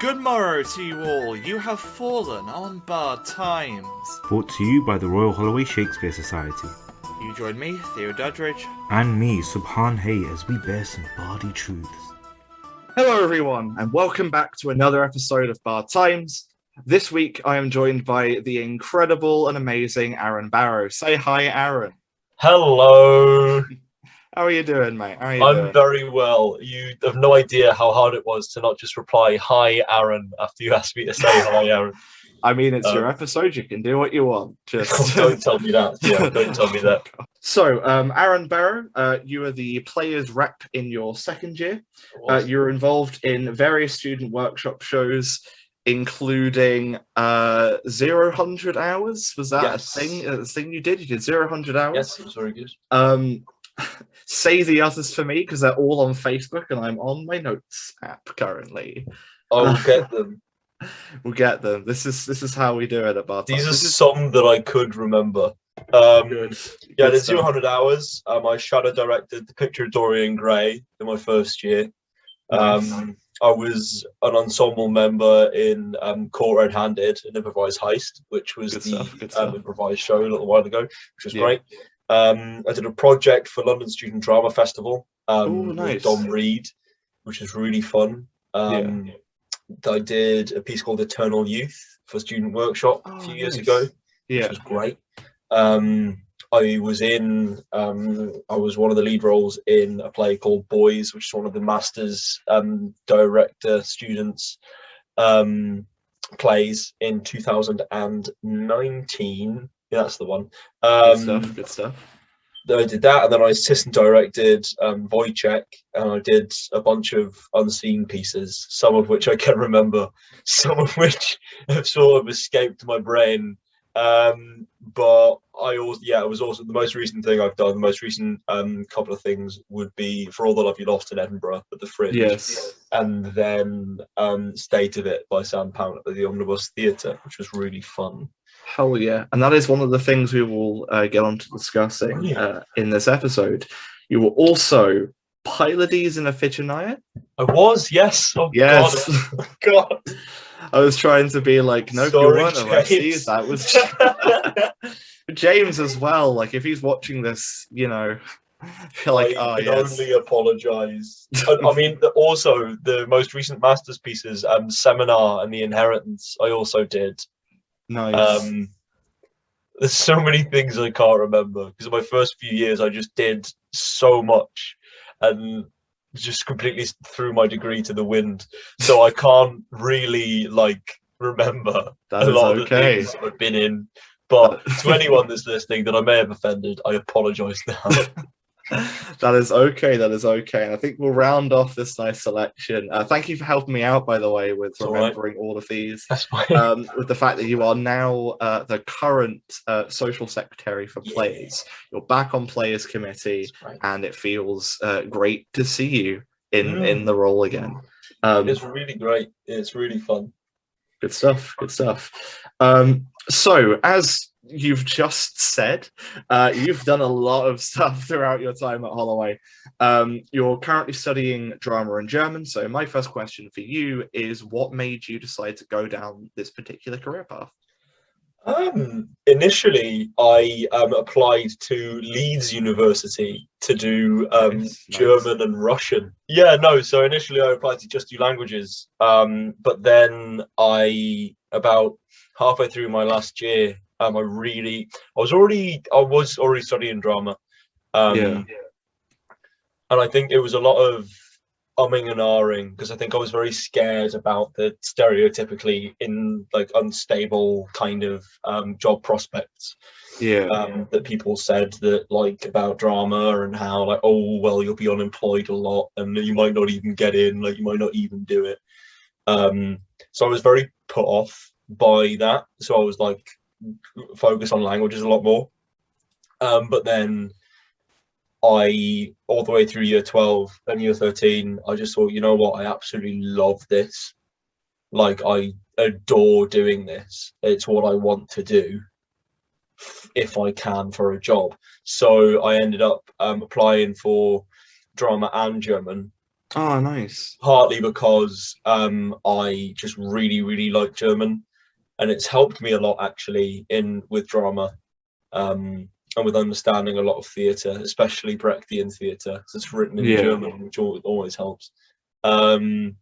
Good morrow to you all. You have fallen on bad times. Brought to you by the Royal Holloway Shakespeare Society. You join me, Theo Dudridge. And me, Subhan Hay, as we bear some bardy truths. Hello everyone, and welcome back to another episode of Bad Times. This week I am joined by the incredible and amazing Aaron Barrow. Say hi, Aaron. Hello. How are you doing, mate? How are you I'm doing? very well. You have no idea how hard it was to not just reply, hi, Aaron, after you asked me to say hi, Aaron. I mean, it's your episode. You can do what you want. Just Don't tell me that. Yeah, don't tell me that. So, Aaron Barrow, you are the players rep in your second year. You're involved in various student workshop shows, including 0-100 hours. Was that a thing you did? You did 0-100 hours? Yes, it was very good. Say the others for me, because they're all on Facebook and I'm on my notes app currently. I'll get them. We'll get them. This is how we do it at Bar Time. These are some that I could remember. Good Yeah, there's stuff. 200 hours. I shadow directed the picture of Dorian Gray in my first year. Nice. I was an ensemble member in Caught Red-Handed, an improvised heist, which was Good stuff. improvised show a little while ago, which was Yeah. great. I did a project for London Student Drama Festival Nice. with Dom Reed, which was really fun. I did a piece called Eternal Youth for Student Workshop a few years ago, which was great. I was one of the lead roles in a play called Boys, which is one of the master's director students plays in 2019. Yeah, that's the one. Good stuff. I did that, and then I assistant directed Wojciech, and I did a bunch of unseen pieces, some of which I can remember, some of which have sort of escaped my brain. But it was also the most recent thing I've done. The most recent couple of things would be For All the Love You Lost in Edinburgh at the Fringe, Yes. and then State of It by Sam Pound at the Omnibus Theatre, which was really fun. Hell yeah. And that is one of the things we will get on to discussing in this episode. You were also Pilotees in Iphigenia? I was, yes. Oh, Yes. God. I was trying to be like, no, Sorry, you weren't James. Orestes. That was James as well. Like, if he's watching this, you know, you're like, I can only apologise. I mean, also the most recent master's pieces, Seminar and The Inheritance, I also did. Nice. There's so many things I can't remember because in my first few years I just did so much and just completely threw my degree to the wind. So I can't really remember a lot of the things I've been in. But to anyone that's listening that I may have offended, I apologise now. That is okay. And I think we'll round off this nice selection. Thank you for helping me out, by the way, with remembering all of these. That's fine. With the fact that you are now the current social secretary for Players. You're back on Players Committee, and it feels great to see you in the role again. It's really great. It's really fun. Good stuff. So, as you've just said, you've done a lot of stuff throughout your time at Holloway. You're currently studying drama and German. So my first question for you is, what made you decide to go down this particular career path? Initially, I applied to Leeds University to do German and Russian. So initially I applied to just do languages. But then about halfway through my last year, I was already studying drama. And I think it was a lot of umming and ahhing because I think I was very scared about the stereotypically unstable kind of job prospects that people said that about drama and how you'll be unemployed a lot and you might not even get in, you might not even do it. So I was very put off by that. So I was focus on languages a lot more. But then all the way through year 12 and year 13, I just thought, you know what, I absolutely love this. I adore doing this. It's what I want to do if I can for a job. So I ended up applying for drama and German Oh, nice. Partly because I just really, really like German, and it's helped me a lot actually in with drama, and with understanding a lot of theatre, especially Brechtian theatre, because it's written in Yeah. German, which always helps. Um,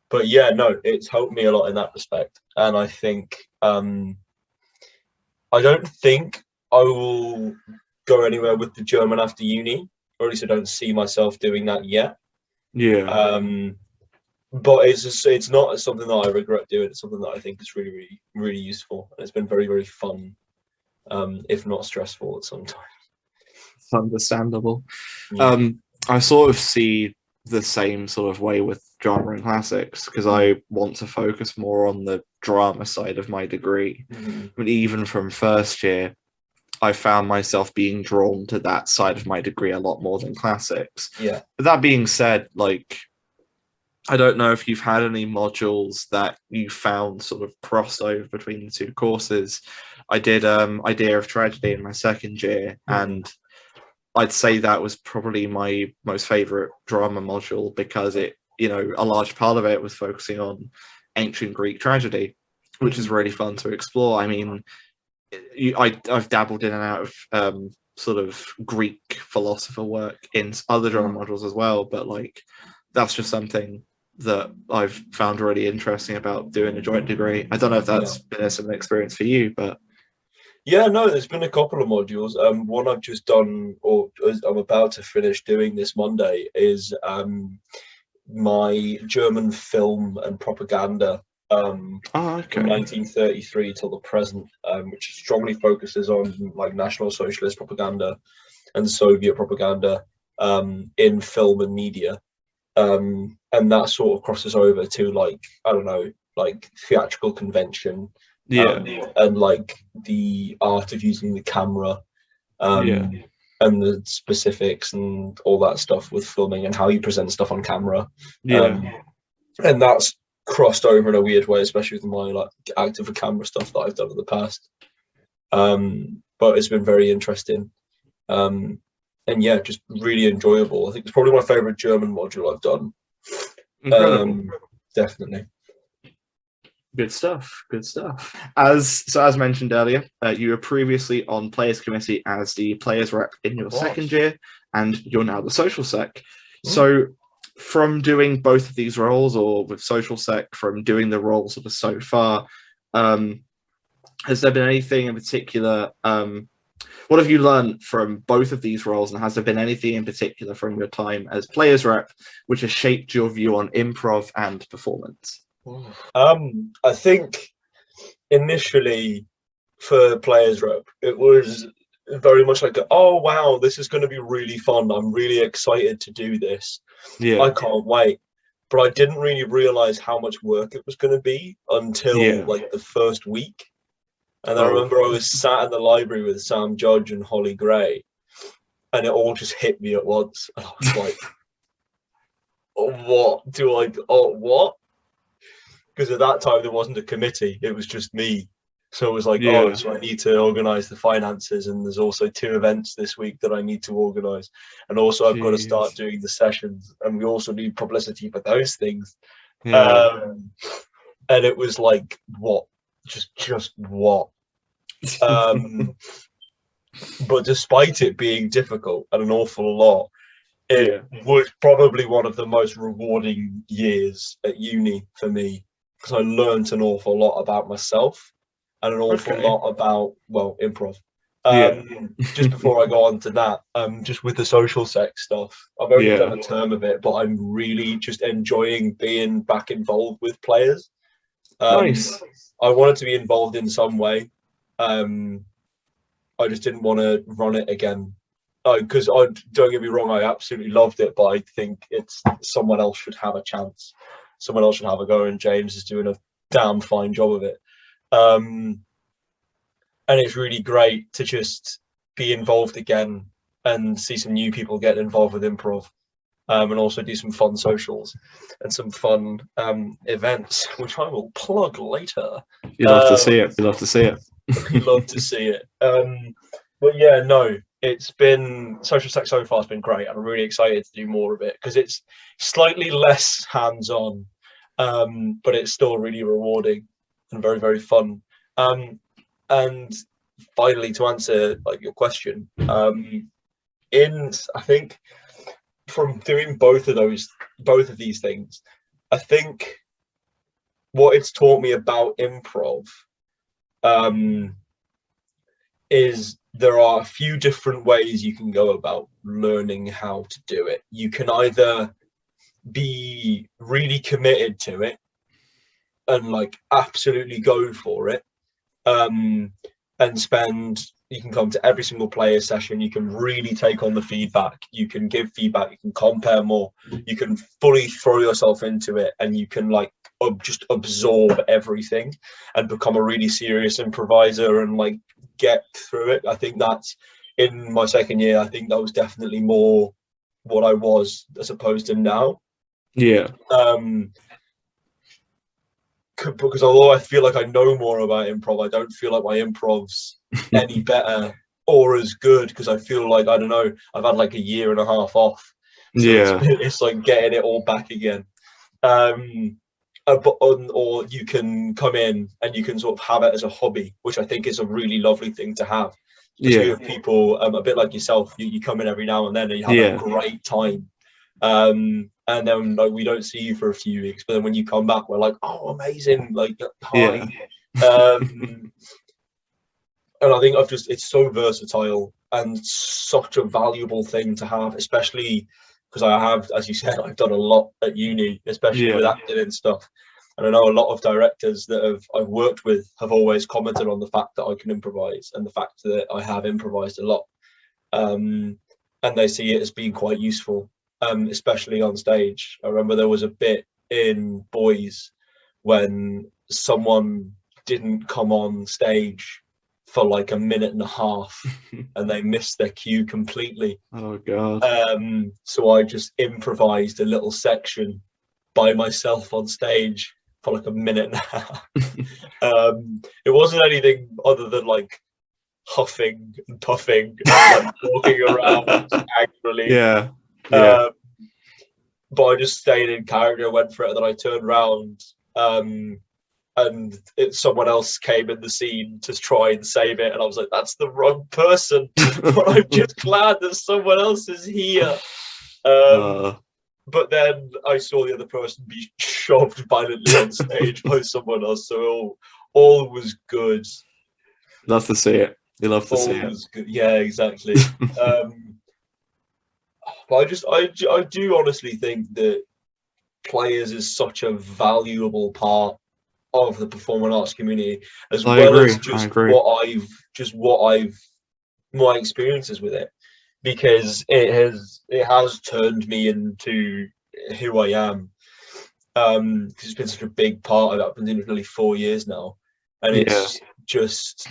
but yeah, no, it's helped me a lot in that respect, and I think I don't think I will go anywhere with the German after uni, or at least I don't see myself doing that yet. Yeah. But it's not something that I regret doing. It's something that I think is really, really, really useful, and it's been very, very fun, if not stressful at some time. It's understandable. Yeah. I sort of see the same sort of way with drama and classics because I want to focus more on the drama side of my degree. But even from first year, I found myself being drawn to that side of my degree a lot more than classics. Yeah. But that being said, like, I don't know if you've had any modules that you found sort of crossed over between the two courses. I did Idea of Tragedy in my second year, and I'd say that was probably my most favorite drama module because it, a large part of it was focusing on ancient Greek tragedy, which is really fun to explore. I mean, I've dabbled in and out of sort of Greek philosopher work in other drama modules as well, but like that's just something that I've found really interesting about doing a joint degree. I don't know if that's been a similar experience for you, but Yeah, no, there's been a couple of modules. One I've just done, or I'm about to finish doing this Monday, is my German film and propaganda from 1933 till the present, which strongly focuses on like National Socialist propaganda and Soviet propaganda in film and media. And that sort of crosses over to like, I don't know, like theatrical convention, and like the art of using the camera, and the specifics and all that stuff with filming and how you present stuff on camera. And that's crossed over in a weird way, especially with my like active camera stuff that I've done in the past. But it's been very interesting. And yeah, just really enjoyable. I think it's probably my favorite German module I've done. Definitely. Good stuff. Good stuff. As mentioned earlier, you were previously on Players Committee as the Players Rep in your second year, and you're now the Social Sec. So, from doing both of these roles, or with Social Sec, from doing the roles sort of so far, has there been anything in particular? What have you learned from both of these roles, and has there been anything in particular from your time as Players Rep which has shaped your view on improv and performance? I think initially for Players Rep, it was very much like, oh wow, this is going to be really fun. I'm really excited to do this. I can't wait. But I didn't really realize how much work it was going to be until like the first week. And I remember I was sat in the library with Sam Judge and Holly Gray, and it all just hit me at once. And I was like, what? Because at that time there wasn't a committee, it was just me. So it was like, so I need to organize the finances, and there's also 2 events this week that I need to organize, and also I've got to start doing the sessions, and we also need publicity for those things. And it was like, what? Just what? But despite it being difficult and an awful lot, it was probably one of the most rewarding years at uni for me, because I learned an awful lot about myself and an awful lot about, well, improv. Just before I go on to that, just with the social sec stuff, I've only done a term of it, but I'm really just enjoying being back involved with players. Nice. I wanted to be involved in some way. I just didn't want to run it again. Because don't get me wrong, I absolutely loved it, but I think someone else should have a chance. Someone else should have a go, and James is doing a damn fine job of it. And it's really great to just be involved again and see some new people get involved with improv, and also do some fun socials and some fun events, which I will plug later. You'd love to see it. You'd love to see it. You'd love to see it. But yeah, no, it's been social sex so far has been great. I'm really excited to do more of it because it's slightly less hands-on, but it's still really rewarding and very, very fun. And finally, to answer like your question, I think from doing both of these things, I think what it's taught me about improv is there are a few different ways you can go about learning how to do it. You can either be really committed to it and like absolutely go for it, and you can come to every single player session, you can really take on the feedback, you can give feedback, you can compare more, you can fully throw yourself into it, and you can like just absorb everything and become a really serious improviser and like get through it. I think that's in my second year, I think that was definitely more what I was as opposed to now. Yeah. Because although I feel like I know more about improv, I don't feel like my improv's any better or as good, because I feel like, I don't know, I've had like a year and a half off. So Yeah. it's like getting it all back again. Or you can come in and you can sort of have it as a hobby, which I think is a really lovely thing to have. Especially with people a bit like yourself, you come in every now and then and you have a great time. And then like we don't see you for a few weeks, but then when you come back, we're like, oh, amazing, like hi. And I think it's so versatile and such a valuable thing to have, especially because I have, as you said, I've done a lot at uni, especially with acting and stuff. And I know a lot of directors that I've worked with have always commented on the fact that I can improvise and the fact that I have improvised a lot. And they see it as being quite useful, especially on stage. I remember there was a bit in Boys when someone didn't come on stage for like a minute and a half and they missed their cue completely. Oh god. So I just improvised a little section by myself on stage for like a minute and a half. It wasn't anything other than like huffing and puffing and like walking around angrily. But I just stayed in character, went for it, and then I turned around and someone else came in the scene to try and save it, and I was like, that's the wrong person. But I'm just glad that someone else is here. But then I saw the other person be shoved violently on stage by someone else, so all was good. Love to see it. You love to see it. Good. Yeah, exactly. But I do honestly think that players is such a valuable part of the performing arts community, as well as just my experiences with it, because it has turned me into who I am. Because it's been such a big part of it. I've been doing it for nearly 4 years now, and it's just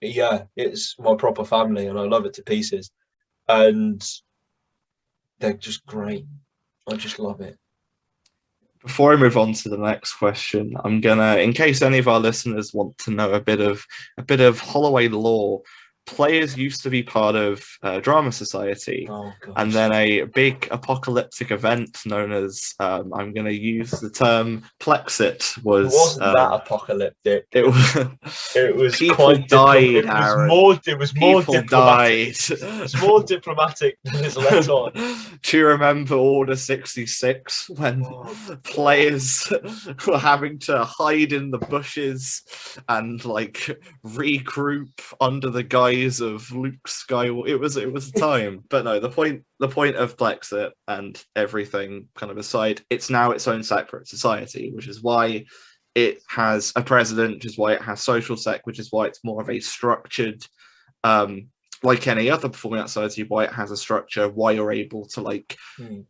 it's my proper family, and I love it to pieces, and they're just great. I just love it. Before I move on to the next question, I'm gonna, in case any of our listeners want to know a bit of Holloway lore, players used to be part of Drama Society, and then a big apocalyptic event known as, I'm going to use the term Plexit, was... It wasn't that apocalyptic. It was people quite died, It was more diplomatic. It's more diplomatic than it's let on. Do you remember Order 66, when players were having to hide in the bushes and like regroup under the guise of Luke Skywalker? It was a time. But no, the point of Plexit and everything kind of aside, it's now its own separate society, which is why it has a president, which is why it has social sec, which is why it's more of a structured, like any other performing arts society, why it has a structure, why you're able to like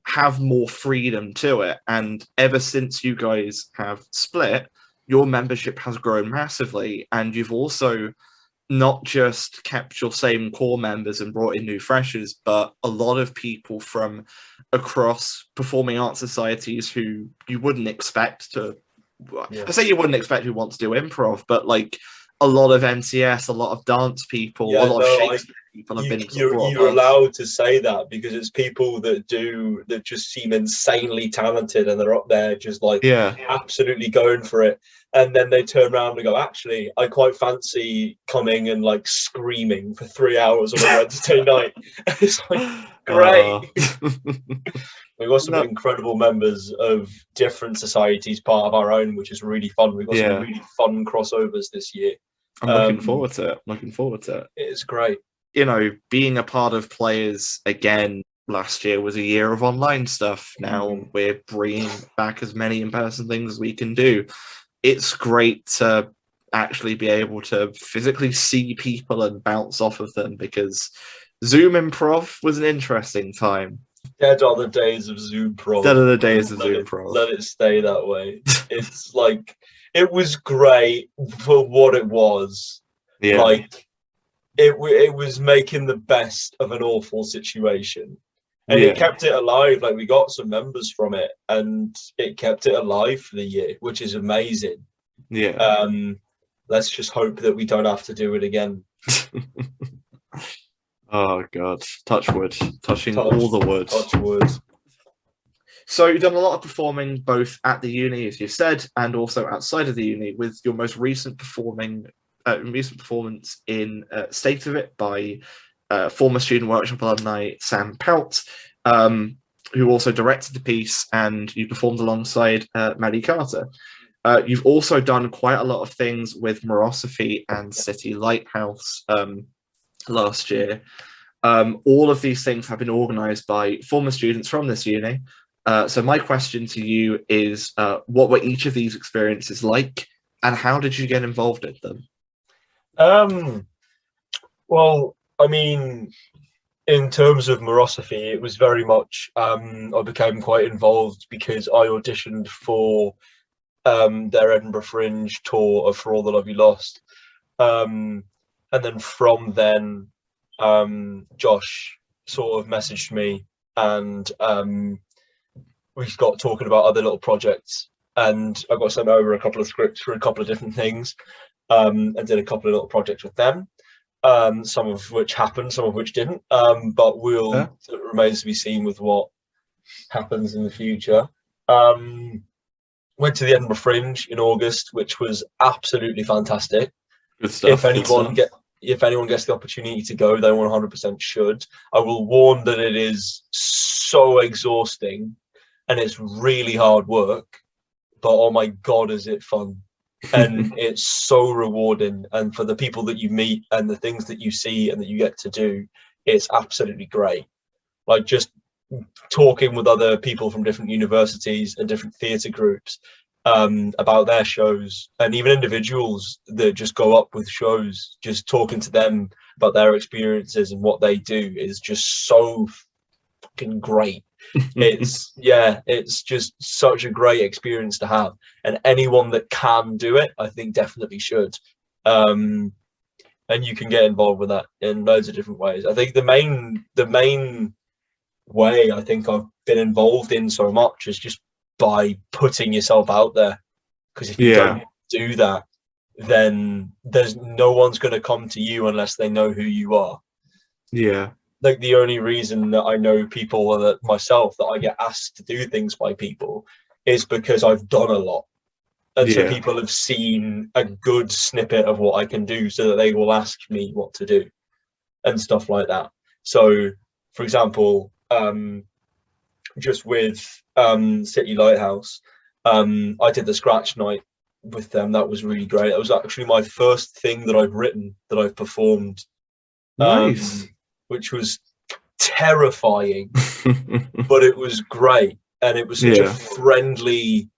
have more freedom to it. And ever since you guys have split, your membership has grown massively, and you've also not just kept your same core members and brought in new freshers, but a lot of people from across performing arts societies who you wouldn't expect to, I say you wouldn't expect who want to do improv, but like a lot of MCS, a lot of dance people, a lot of Shakespeare people have been sort of brought you're across. allowed to say that because it's people that just seem insanely talented and they're up there just like absolutely going for it, and then they turn around and go, actually I quite fancy coming and like screaming for 3 hours on a Wednesday night. It's like great. We've got some incredible members of different societies, part of our own, which is really fun. We've got some really fun crossovers this year. I'm looking forward to it. It's great. You know, being a part of Players again last year was a year of online stuff. Now we're bringing back as many in-person things as we can do. It's great to actually be able to physically see people and bounce off of them, because Zoom improv was an interesting time. Dead are the days of Zoom Pro. Dead are the days of Zoom Pro. Let it stay that way. It's like, it was great for what it was. Yeah. Like, it was making the best of an awful situation. And it kept it alive. Like, we got some members from it, and it kept it alive for the year, which is amazing. Yeah. Let's just hope that we don't have to do it again. Oh God, touch wood, touching all the wood. Touch wood. So you've done a lot of performing both at the uni, as you said, and also outside of the uni, with your most recent performance in State of It by former Student Workshop alumni Sam Pelt, who also directed the piece, and you performed alongside Maddie Carter. You've also done quite a lot of things with Morosophy and City Lighthouse last year. All of these things have been organised by former students from this uni. So my question to you is, what were each of these experiences like, and how did you get involved in them? Well, I mean, in terms of Morosophy, it was very much, I became quite involved because I auditioned for their Edinburgh Fringe tour of For All the Love You Lost. And then from then, Josh sort of messaged me, and we got talking about other little projects, and I got sent over a couple of scripts for a couple of different things, and did a couple of little projects with them, some of which happened, some of which didn't, but it remains to be seen with what happens in the future. Went to the Edinburgh Fringe in August, which was absolutely fantastic. Good stuff. If anyone gets the opportunity to go, they 100% should. I will warn that it is so exhausting and it's really hard work, but oh my God, is it fun. And it's so rewarding. And for the people that you meet and the things that you see and that you get to do, it's absolutely great. Like, just talking with other people from different universities and different theatre groups about their shows, and even individuals that just go up with shows, just talking to them about their experiences and what they do is just so fucking great. It's just such a great experience to have, and anyone that can do it, I think, definitely should. And you can get involved with that in loads of different ways. I think the main way I think I've been involved in so much is just by putting yourself out there, because if you don't do that, then there's no one's going to come to you unless they know who you are. Like, the only reason that I know people, or that myself, that I get asked to do things by people, is because I've done a lot, and so people have seen a good snippet of what I can do, so that they will ask me what to do and stuff like that. So, for example, just with City Lighthouse, I did the scratch night with them. That was really great. That was actually my first thing that I've written, that I've performed. Nice. Which was terrifying, but it was great, and it was such a friendly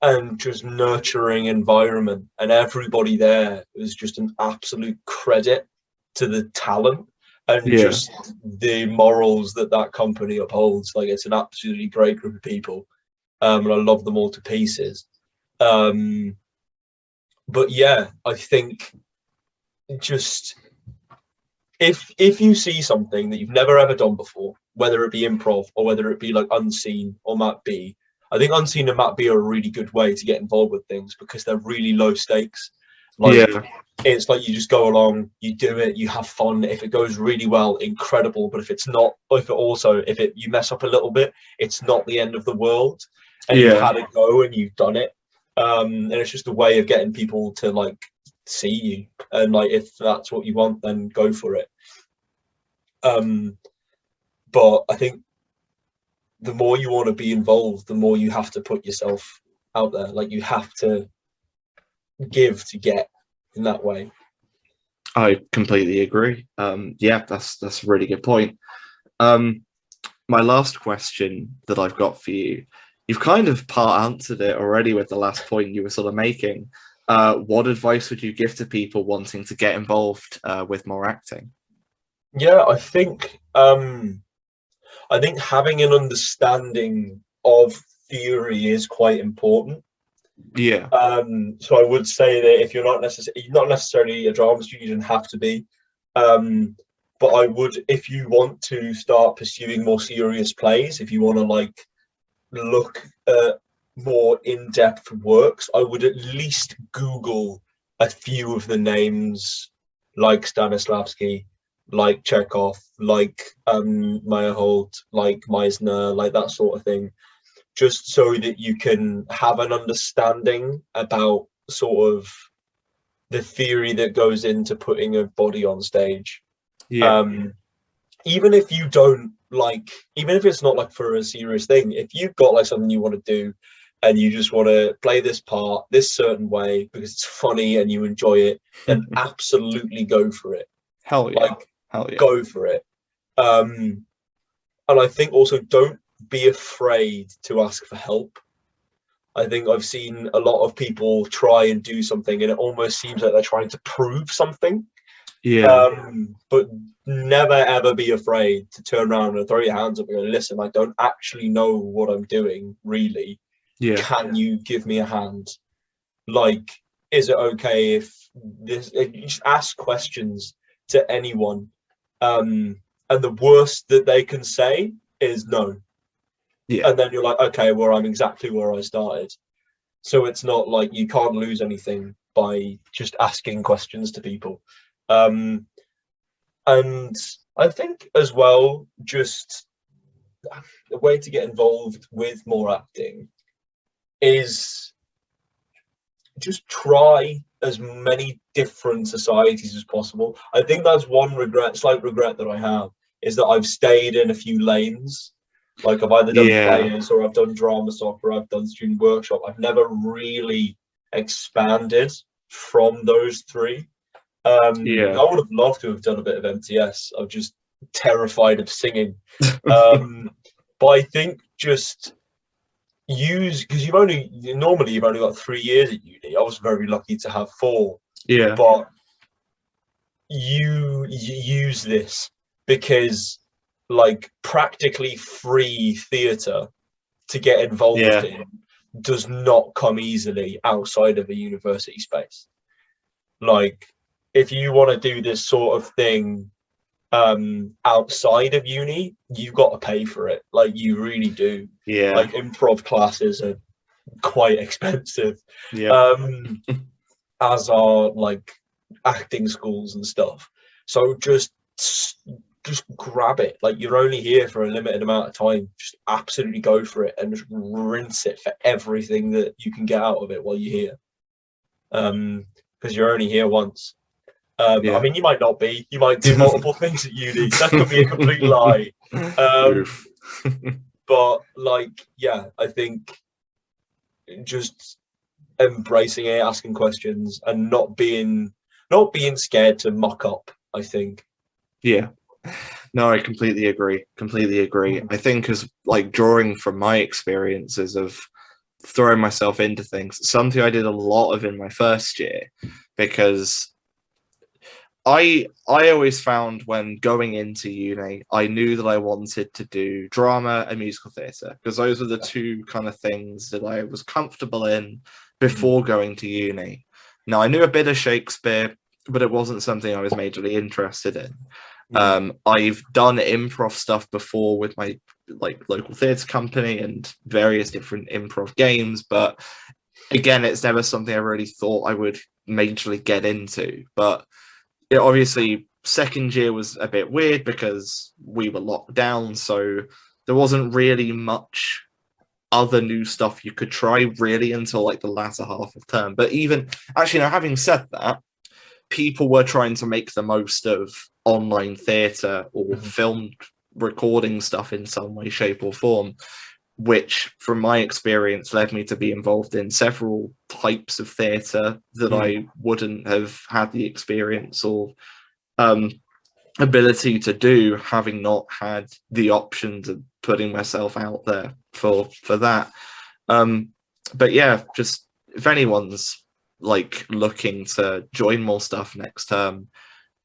and just nurturing environment, and everybody there was just an absolute credit to the talent and just the morals that company upholds. Like, it's an absolutely great group of people, and I love them all to pieces. But yeah, I think just if you see something that you've never ever done before, whether it be improv or whether it be like Unseen or Matt B, I think Unseen and Matt B are a really good way to get involved with things, because they're really low stakes, Like, Yeah. it's like you just go along, you do it, you have fun. If it goes really well, incredible. But if it's not, if you mess up a little bit, it's not the end of the world. And you've Yeah. had a go and you've done it. And it's just a way of getting people to like see you. And like, if that's what you want, then go for it. But I think the more you want to be involved, the more you have to put yourself out there. Like, you have to give to get in that way. I completely agree. Yeah, that's a really good point. My last question that I've got for you, you've kind of part answered it already with the last point you were sort of making. What advice would you give to people wanting to get involved with more acting? Yeah, I think having an understanding of theory is quite important. Yeah. So I would say that if you're not necessarily a drama student, you don't have to be. But I would, if you want to start pursuing more serious plays, if you want to like look at more in-depth works, I would at least Google a few of the names, like Stanislavski, like Chekhov, like Meyerhold, like Meisner, like that sort of thing, just so that you can have an understanding about sort of the theory that goes into putting a body on stage. Yeah. Even if you don't like, even if it's not like for a serious thing, if you've got like something you want to do and you just want to play this part this certain way because it's funny and you enjoy it, then absolutely go for it. Hell yeah. Like, hell yeah. Go for it. And I think also don't be afraid to ask for help. I think I've seen a lot of people try and do something and it almost seems like they're trying to prove something. Yeah. But never ever be afraid to turn around and throw your hands up and go, listen, I don't actually know what I'm doing, really. Yeah. Can you give me a hand? Like, is it okay if you just ask questions to anyone? And the worst that they can say is no. Yeah. And then you're like, okay, well, I'm exactly where I started. So it's not like you can't lose anything by just asking questions to people. And I think as well, just the way to get involved with more acting is just try as many different societies as possible. I think that's one slight regret that I have, is that I've stayed in a few lanes. Like, I've either done players or I've done drama soccer, I've done student workshop. I've never really expanded from those three. I would have loved to have done a bit of MTS. I'm just terrified of singing. But I think just because you've only got 3 years at uni. I was very lucky to have 4. Yeah. But you use this because like practically free theatre to get involved in does not come easily outside of a university space. Like, if you want to do this sort of thing outside of uni, you've got to pay for it. Like, you really do. Yeah. Like, improv classes are quite expensive. Yeah. As are like acting schools and stuff. So just grab it. Like, you're only here for a limited amount of time. Just absolutely go for it and just rinse it for everything that you can get out of it while you're here. Because you're only here once. I mean, you might not be. You might do multiple things at uni. That could be a complete lie. But like, yeah, I think just embracing it, asking questions, and not being scared to muck up, I think. Yeah. No, I completely agree. I think, as like, drawing from my experiences of throwing myself into things, something I did a lot of in my first year, because I always found when going into uni, I knew that I wanted to do drama and musical theatre, because those were the two kind of things that I was comfortable in before going to uni. Now, I knew a bit of Shakespeare, but it wasn't something I was majorly interested in. I've done improv stuff before with my local theatre company and various different improv games, but again, it's never something I really thought I would majorly get into. But it obviously second year was a bit weird because we were locked down, so there wasn't really much other new stuff you could try really until like the latter half of term. But even actually, now having said that, people were trying to make the most of online theatre or filmed recording stuff in some way, shape, or form, which, from my experience, led me to be involved in several types of theatre that I wouldn't have had the experience or ability to do, having not had the options of putting myself out there for that. But yeah, just if anyone's like looking to join more stuff next term,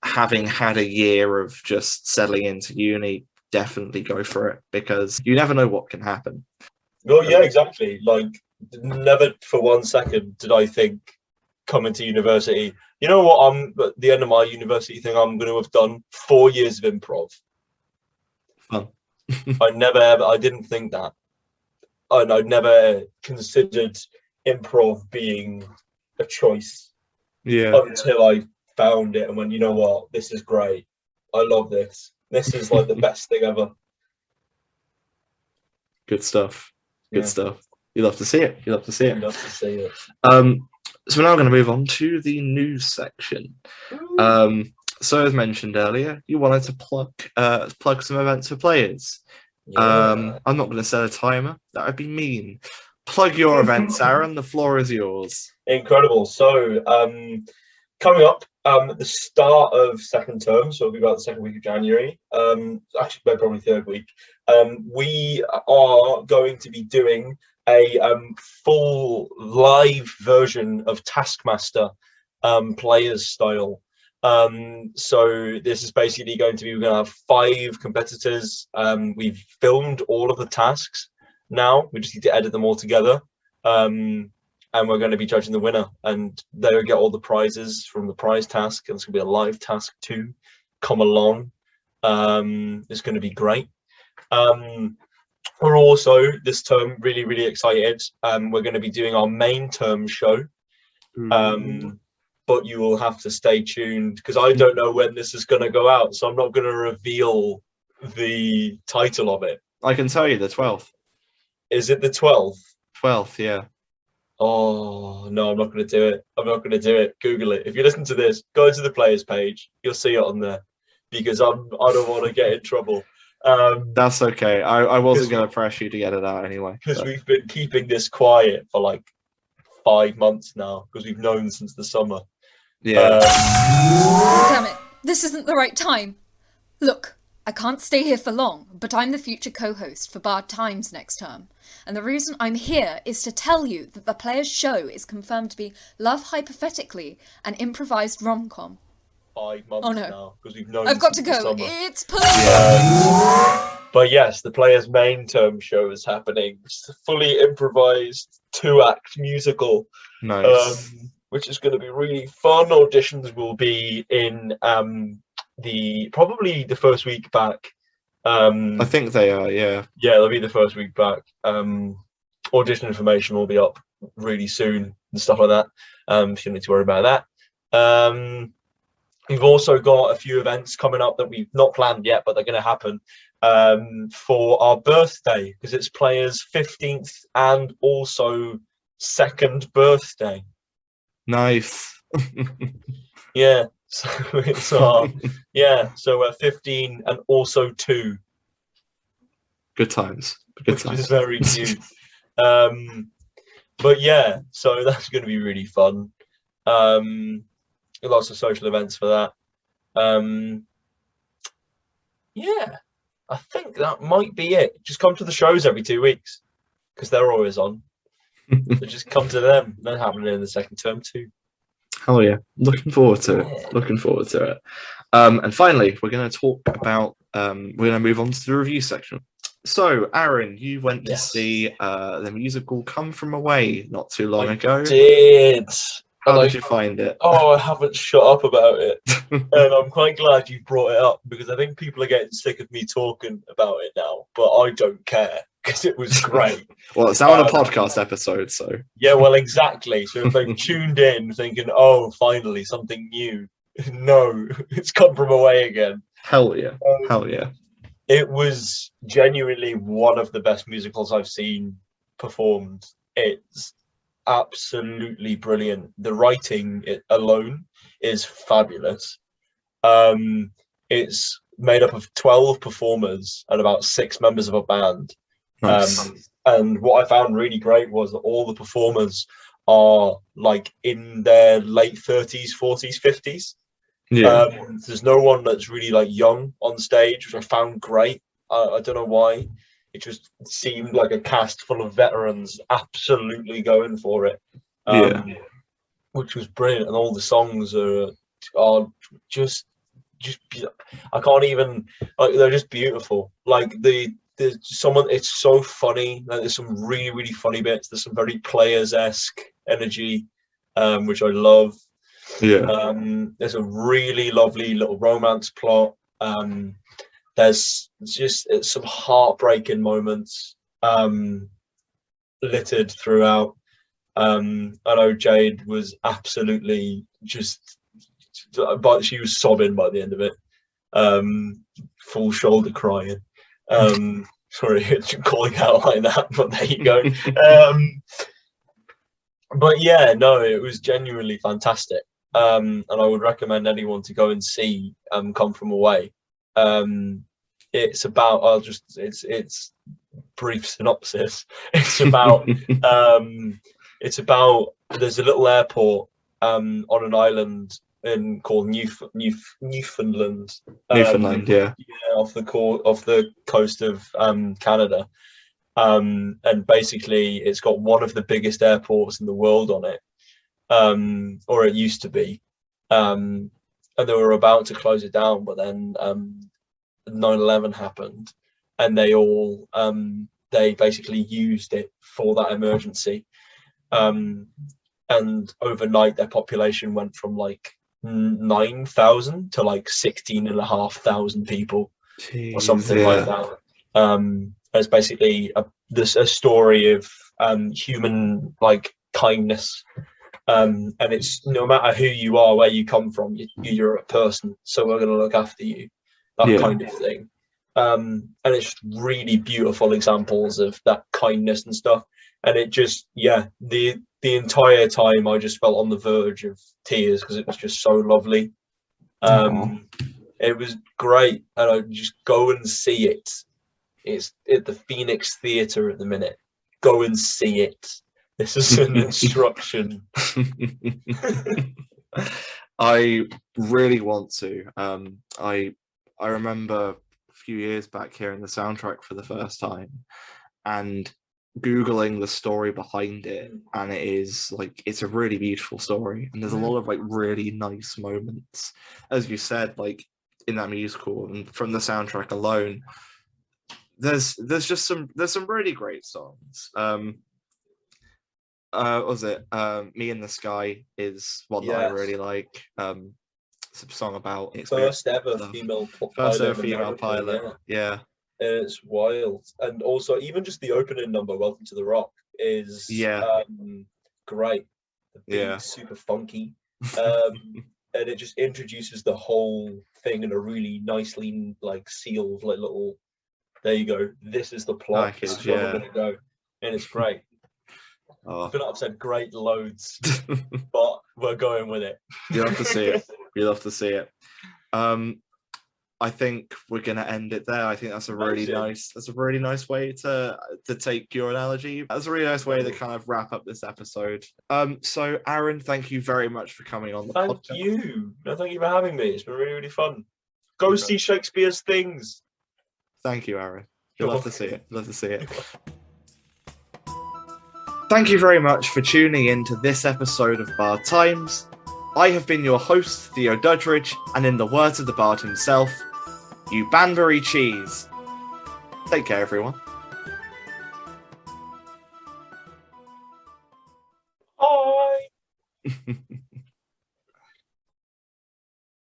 having had a year of just settling into uni, definitely go for it, because you never know what can happen. Well, yeah, exactly. Like, never for 1 second did I think coming to university, you know what, I'm at the end of my university thing, I'm going to have done 4 years of improv. Fun. I didn't think that. And I never considered improv being a choice. Yeah. Until I found it and went, you know what, this is great. I love this. This is like the best thing ever. Good stuff. Good stuff. You love to see it. You love to see it. You love to see it. So we're now going to move on to the news section. So as mentioned earlier, you wanted to plug some events for players. Yeah. I'm not going to set a timer. That would be mean. Plug your events, Aaron. The floor is yours. Incredible. So coming up at the start of second term, so it'll be about the second week of January, actually probably third week, we are going to be doing a full live version of Taskmaster, players style. So this is basically going to be, we're going to have 5 competitors. We've filmed all of the tasks now. We just need to edit them all together. And we're going to be judging the winner, and they'll get all the prizes from the prize task. And it's going to be a live task too. Come along. It's going to be great. We're also this term really, really excited. We're going to be doing our main term show. But you will have to stay tuned, because I don't know when this is going to go out, so I'm not going to reveal the title of it. I can tell you the 12th. Is it the 12th? 12th, yeah. Oh, no, I'm not going to do it. I'm not going to do it. Google it. If you listen to this, go to the players page. You'll see it on there, because I don't want to get in trouble. That's okay. I wasn't going to press you to get it out anyway. Because we've been keeping this quiet for like 5 months now, because we've known since the summer. Yeah. Damn it. This isn't the right time. Look, I can't stay here for long, but I'm the future co-host for Bard Times next term. And the reason I'm here is to tell you that the players' show is confirmed to be Love Hypothetically, an improvised rom-com. 5 months now, because we've known. I've got to since the go. summer. It's pulling. But yes, the players' main term show is happening. It's a fully improvised 2-act musical. Nice. Which is going to be really fun. Auditions will be in probably the first week back. I think they are, yeah. Yeah, they'll be the first week back. Audition information will be up really soon and stuff like that. So you don't need to worry about that. We've also got a few events coming up that we've not planned yet, but they're going to happen for our birthday, because it's players' 15th and also 2nd birthday. Nice. Yeah, so it's our so we're 15 and also 2. Good times. Good times. Which is very cute. But yeah, so that's going to be really fun. Lots of social events for that. Yeah, I think that might be it. Just come to the shows every 2 weeks, because they're always on. So just come to them. They're happening in the second term too. Hell yeah. Looking forward to it. Looking forward to it. And finally, we're going to talk about, we're going to move on to the review section. So, Aaron, you went to see the musical Come From Away not too long ago. Did. How did you find it? Oh, I haven't shut up about it. And I'm quite glad you brought it up, because I think people are getting sick of me talking about it now, but I don't care. because it was great. Well, it's now on a podcast episode, so Yeah, well, exactly. So if they tuned in thinking, "Oh, finally something new," no, it's come from away again. hell yeah, hell yeah. It was genuinely one of the best musicals I've seen performed. It's absolutely brilliant. The writing alone is fabulous. It's made up of 12 performers and about 6 members of a band. Nice. And what I found really great was that all the performers are like in their late 30s, 40s, 50s. Yeah, There's no one that's really like young on stage, which I found great. I don't know why. It just seemed like a cast full of veterans absolutely going for it. Which was brilliant. And all the songs are just I can't even, like, they're just beautiful. Like it's so funny. Like, there's some really, really funny bits. There's some very Players-esque energy, which I love. yeah. There's a really lovely little romance plot. There's just some heartbreaking moments littered throughout. I know Jade was absolutely but she was sobbing by the end of it. Full shoulder crying. Sorry, calling out like that, but there you go. But yeah, no, it was genuinely fantastic. And I would recommend anyone to go and see Come From Away. It's about it's brief synopsis. It's about there's a little airport on an island called Newfoundland. Newfoundland, yeah. Off the coast of Canada. And basically it's got one of the biggest airports in the world on it. Or it used to be, and they were about to close it down, but then 9/11 happened, and they basically used it for that emergency, and overnight their population went from like 9,000 to like 16,500 people. Jeez, or something like that. It's basically a story of human like kindness. And it's no matter who you are, where you come from, you're a person, so we're going to look after you, that kind of thing. And it's really beautiful examples of that kindness and stuff. And it just, the entire time I just felt on the verge of tears because it was just so lovely. It was great, and I just go and see it. It's at the Phoenix Theatre at the minute. Go and see it. This is an instruction. I really want to. I remember a few years back hearing the soundtrack for the first time and Googling the story behind it, and it's a really beautiful story, and there's a lot of like really nice moments, as you said, like in that musical, and from the soundtrack alone. There's some really great songs. Was it Me in the Sky is one that I really like. It's a song about first ever female pilot. Yeah. It's wild. And also even just the opening number, Welcome to the Rock, is great. The beat's super funky. And it just introduces the whole thing in a really nicely like sealed like little, there you go, this is the plot, this is where we're gonna go. And it's great. I feel like I've said great loads, but we're going with it. You'll have to see it. You'll have to see it. I think we're gonna end it there. I think that's a really nice way to take your analogy. That's a really nice way to kind of wrap up this episode. So Aaron, thank you very much for coming on the podcast. Thank you for having me. It's been really, really fun. Go see Shakespeare's Things. Thank you, Aaron. You'll love to see it. Love to see it. Thank you very much for tuning in to this episode of Bard Times. I have been your host, Theo Dudridge, and in the words of the Bard himself, you Banbury cheese. Take care, everyone.